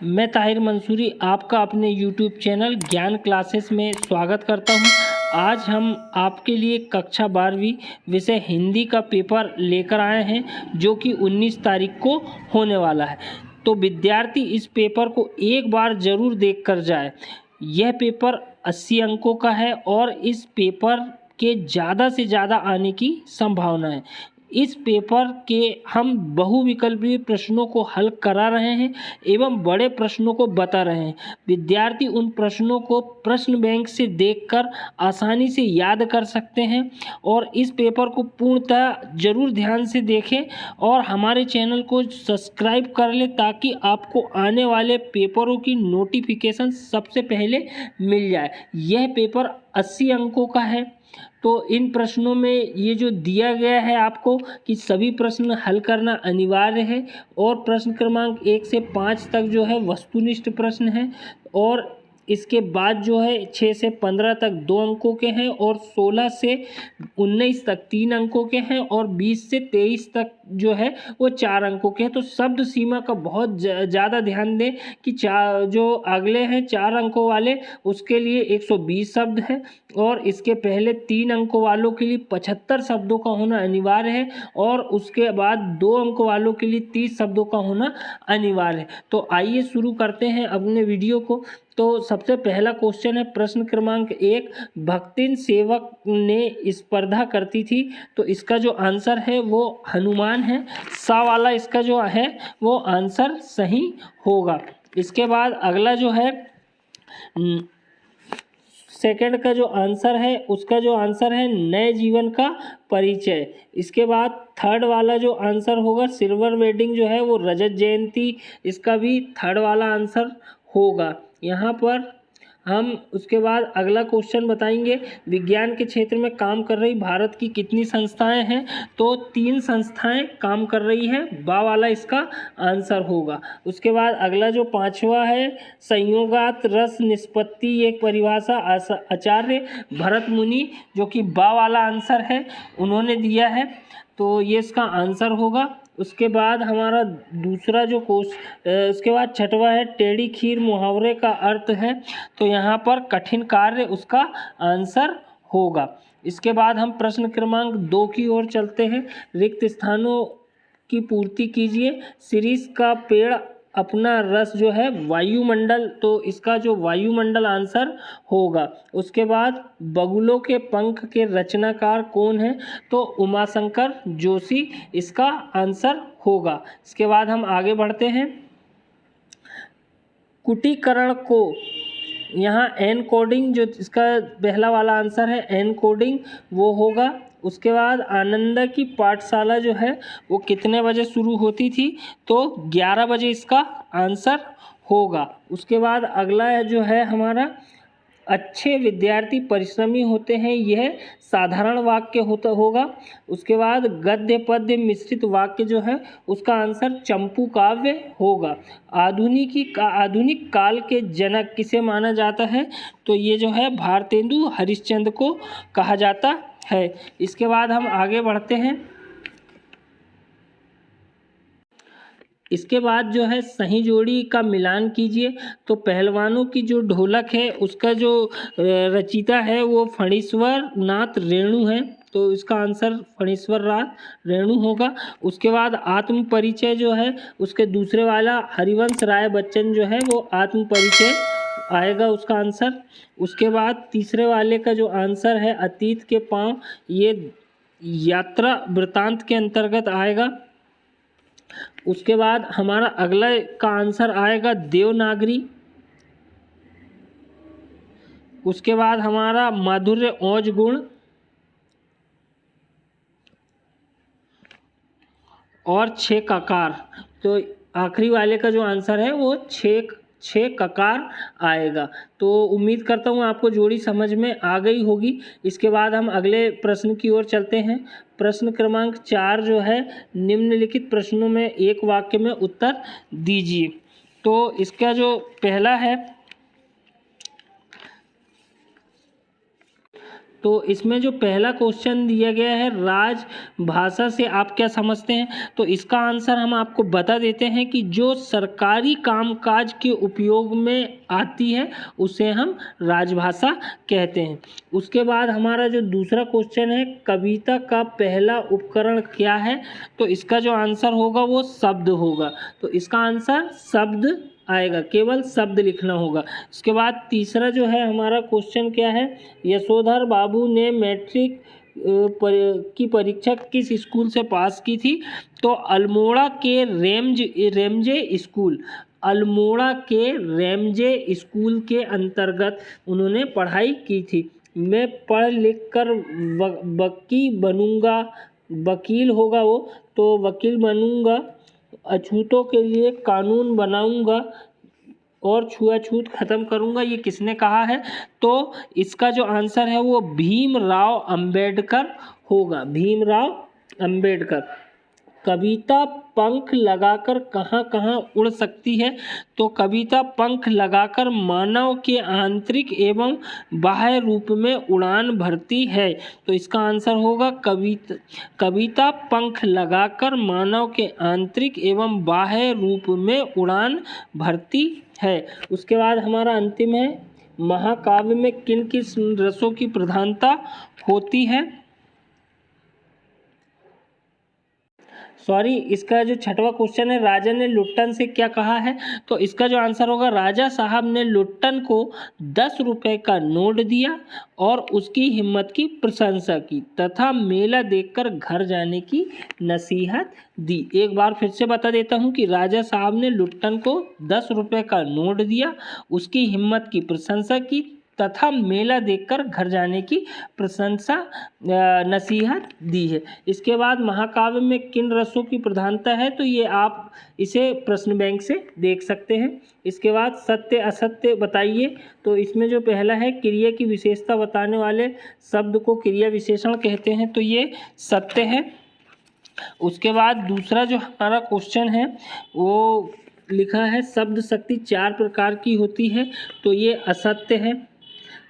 मैं ताहिर मंसूरी आपका अपने YouTube चैनल ज्ञान क्लासेस में स्वागत करता हूं। आज हम आपके लिए कक्षा 12वीं विषय हिंदी का पेपर लेकर आए हैं जो कि 19 तारीख को होने वाला है। तो विद्यार्थी इस पेपर को एक बार ज़रूर देख कर जाए। यह पेपर 80 अंकों का है और इस पेपर के ज़्यादा से ज़्यादा आने की संभावना है। इस पेपर के हम बहुविकल्पीय प्रश्नों को हल करा रहे हैं एवं बड़े प्रश्नों को बता रहे हैं। विद्यार्थी उन प्रश्नों को प्रश्न बैंक से देखकर आसानी से याद कर सकते हैं और इस पेपर को पूर्णतः ज़रूर ध्यान से देखें और हमारे चैनल को सब्सक्राइब कर लें ताकि आपको आने वाले पेपरों की नोटिफिकेशन सबसे पहले मिल जाए। यह पेपर 80 अंकों का है। तो इन प्रश्नों में ये जो दिया गया है आपको कि सभी प्रश्न हल करना अनिवार्य है और प्रश्न क्रमांक 1 से 5 तक जो है वस्तुनिष्ठ प्रश्न है और इसके बाद जो है 6 से 15 तक 2 अंकों के हैं और 16 से 19 तक 3 अंकों के हैं और 20 से 23 तक जो है वो 4 अंकों के हैं। तो शब्द सीमा का बहुत ज़्यादा ध्यान दें कि जो अगले हैं 4 अंकों वाले उसके लिए 120 शब्द है और इसके पहले 3 अंकों वालों के लिए 75 शब्दों का होना अनिवार्य है और उसके बाद 2 अंकों वालों के लिए 30 शब्दों का होना अनिवार्य है। तो आइए शुरू करते हैं अपने वीडियो को। तो सबसे पहला क्वेश्चन है प्रश्न क्रमांक 1, भक्तिन सेवक ने स्पर्धा करती थी। तो इसका जो आंसर है वो हनुमान है। सा वाला इसका जो है वो आंसर सही होगा। इसके बाद अगला जो है सेकंड का जो आंसर है उसका जो आंसर है नए जीवन का परिचय। इसके बाद थर्ड वाला जो आंसर होगा सिल्वर वेडिंग जो है वो रजत जयंती, इसका भी थर्ड वाला आंसर होगा। यहाँ पर हम उसके बाद अगला क्वेश्चन बताएंगे विज्ञान के क्षेत्र में काम कर रही भारत की कितनी संस्थाएं हैं। तो 3 संस्थाएं काम कर रही हैं, बा वाला इसका आंसर होगा। उसके बाद अगला जो 5वां है संयोगात रस निष्पत्ति, एक परिभाषा आचार्य भरत मुनि जो कि बा वाला आंसर है उन्होंने दिया है, तो ये इसका आंसर होगा। उसके बाद हमारा दूसरा जो उसके बाद 6वां है टेढ़ी खीर मुहावरे का अर्थ है। तो यहाँ पर कठिन कार्य उसका आंसर होगा। इसके बाद हम प्रश्न क्रमांक 2 की ओर चलते हैं। रिक्त स्थानों की पूर्ति कीजिए। शिरीष का पेड़ अपना रस जो है वायुमंडल, तो इसका जो वायुमंडल आंसर होगा। उसके बाद बगुलों के पंख के रचनाकार कौन है। तो उमाशंकर जोशी इसका आंसर होगा। इसके बाद हम आगे बढ़ते हैं। कुटीकरण को यहाँ एनकोडिंग जो इसका पहला वाला आंसर है एनकोडिंग वो होगा। उसके बाद आनंद की पाठशाला जो है वो कितने बजे शुरू होती थी। तो 11 बजे इसका आंसर होगा। उसके बाद अगला जो है हमारा अच्छे विद्यार्थी परिश्रमी होते हैं, यह साधारण वाक्य होगा। उसके बाद गद्य पद्य मिश्रित वाक्य जो है उसका आंसर चंपू काव्य होगा। आधुनिक काल के जनक किसे माना जाता है। तो ये जो है भारतेंदु हरिश्चंद्र को कहा जाता है। इसके बाद हम आगे बढ़ते हैं। इसके बाद जो है सही जोड़ी का मिलान कीजिए। तो पहलवानों की जो ढोलक है उसका जो रचयिता है वो फणीश्वर नाथ रेणु है, तो इसका आंसर फणीश्वर नाथ रेणु होगा। उसके बाद आत्म परिचय जो है उसके दूसरे वाला हरिवंश राय बच्चन जो है वो आत्म परिचय आएगा उसका आंसर। उसके बाद तीसरे वाले का जो आंसर है अतीत के पांव, ये यात्रा वृतांत के अंतर्गत आएगा। उसके बाद हमारा अगला का आंसर आएगा देवनागरी। उसके बाद हमारा माधुर्य ओज गुण और 6 ककार। तो आखिरी वाले का जो आंसर है वो 6 ककार आएगा। तो उम्मीद करता हूँ आपको जोड़ी समझ में आ गई होगी। इसके बाद हम अगले प्रश्न की ओर चलते हैं। प्रश्न क्रमांक 4 जो है निम्नलिखित प्रश्नों में एक वाक्य में उत्तर दीजिए। तो इसका जो पहला है तो इसमें जो पहला क्वेश्चन दिया गया है राजभाषा से आप क्या समझते हैं, तो इसका आंसर हम आपको बता देते हैं कि जो सरकारी कामकाज के उपयोग में आती है उसे हम राजभाषा कहते हैं। उसके बाद हमारा जो दूसरा क्वेश्चन है कविता का पहला उपकरण क्या है, तो इसका जो आंसर होगा वो शब्द होगा। तो इसका आंसर शब्द आएगा, केवल शब्द लिखना होगा। इसके बाद तीसरा जो है हमारा क्वेश्चन क्या है, यशोधर बाबू ने मैट्रिक की परीक्षा किस स्कूल से पास की थी, तो अल्मोड़ा के रेमजे स्कूल, अल्मोड़ा के रेमजे स्कूल के अंतर्गत उन्होंने पढ़ाई की थी। मैं पढ़ लिख कर वकील होगा वो, तो वकील बनूंगा, अछूतों के लिए कानून बनाऊंगा और छुआछूत खत्म करूंगा, ये किसने कहा है, तो इसका जो आंसर है वो भीमराव अंबेडकर होगा, भीमराव अंबेडकर। कविता पंख लगाकर कहाँ कहाँ उड़ सकती है, तो कविता पंख लगाकर मानव के आंतरिक एवं बाह्य रूप में उड़ान भरती है। तो इसका आंसर होगा कविता पंख लगाकर मानव के आंतरिक एवं बाह्य रूप में उड़ान भरती है। उसके बाद हमारा अंतिम है महाकाव्य में किन किस रसों की प्रधानता होती है, इसका जो छठवां क्वेश्चन है राजा ने लुट्टन से क्या कहा है, तो इसका जो आंसर होगा राजा साहब ने लुट्टन को 10 रुपए का नोट दिया और उसकी हिम्मत की प्रशंसा की तथा मेला देखकर घर जाने की नसीहत दी। एक बार फिर से बता देता हूँ कि राजा साहब ने लुट्टन को 10 रुपए का नोट दिया, उसकी हिम्मत की प्रशंसा की तथा मेला देखकर घर जाने की प्रशंसा नसीहत दी है। इसके बाद महाकाव्य में किन रसों की प्रधानता है, तो ये आप इसे प्रश्न बैंक से देख सकते हैं। इसके बाद सत्य असत्य बताइए, तो इसमें जो पहला है क्रिया की विशेषता बताने वाले शब्द को क्रिया विशेषण कहते हैं, तो ये सत्य है। उसके बाद दूसरा जो हमारा क्वेश्चन है वो लिखा है शब्द शक्ति 4 प्रकार की होती है, तो ये असत्य है।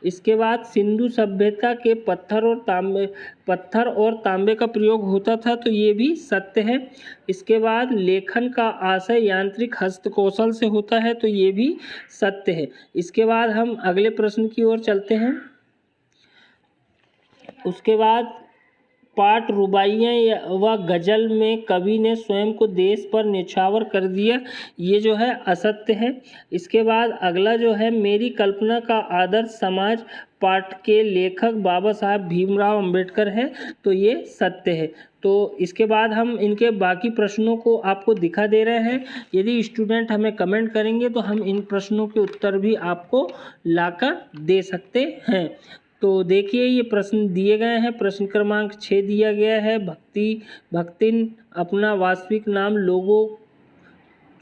इसके बाद सिंधु सभ्यता के पत्थर और तांबे का प्रयोग होता था, तो ये भी सत्य है। इसके बाद लेखन का आशय यांत्रिक हस्तकौशल से होता है, तो ये भी सत्य है। इसके बाद हम अगले प्रश्न की ओर चलते हैं। उसके बाद पाठ रुबाइयाँ व गज़ल में कवि ने स्वयं को देश पर न्यौछावर कर दिया, ये जो है असत्य है। इसके बाद अगला जो है मेरी कल्पना का आदर्श समाज पाठ के लेखक बाबा साहब भीमराव अंबेडकर है, तो ये सत्य है। तो इसके बाद हम इनके बाकी प्रश्नों को आपको दिखा दे रहे हैं। यदि स्टूडेंट हमें कमेंट करेंगे तो हम इन प्रश्नों के उत्तर भी आपको लाकर दे सकते हैं। तो देखिए ये प्रश्न दिए गए हैं। प्रश्न क्रमांक 6 दिया गया है, भक्तिन अपना वास्तविक नाम लोगों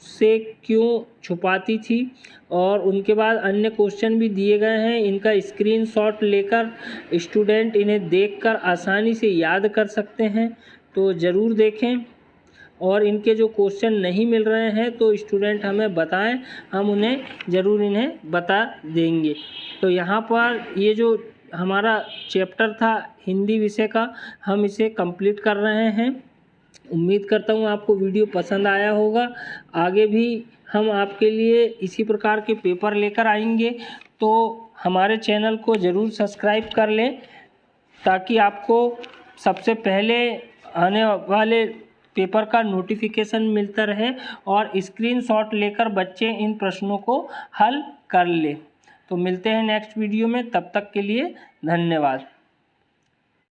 से क्यों छुपाती थी, और उनके बाद अन्य क्वेश्चन भी दिए गए हैं। इनका स्क्रीनशॉट लेकर स्टूडेंट इन्हें देखकर आसानी से याद कर सकते हैं, तो ज़रूर देखें। और इनके जो क्वेश्चन नहीं मिल रहे हैं तो स्टूडेंट हमें बताएं, हम उन्हें ज़रूर इन्हें बता देंगे। तो यहाँ पर ये जो हमारा चैप्टर था हिंदी विषय का, हम इसे कंप्लीट कर रहे हैं। उम्मीद करता हूँ आपको वीडियो पसंद आया होगा। आगे भी हम आपके लिए इसी प्रकार के पेपर लेकर आएंगे, तो हमारे चैनल को ज़रूर सब्सक्राइब कर लें ताकि आपको सबसे पहले आने वाले पेपर का नोटिफिकेशन मिलता रहे और स्क्रीनशॉट लेकर बच्चे इन प्रश्नों को हल कर ले। तो मिलते हैं नेक्स्ट वीडियो में, तब तक के लिए धन्यवाद।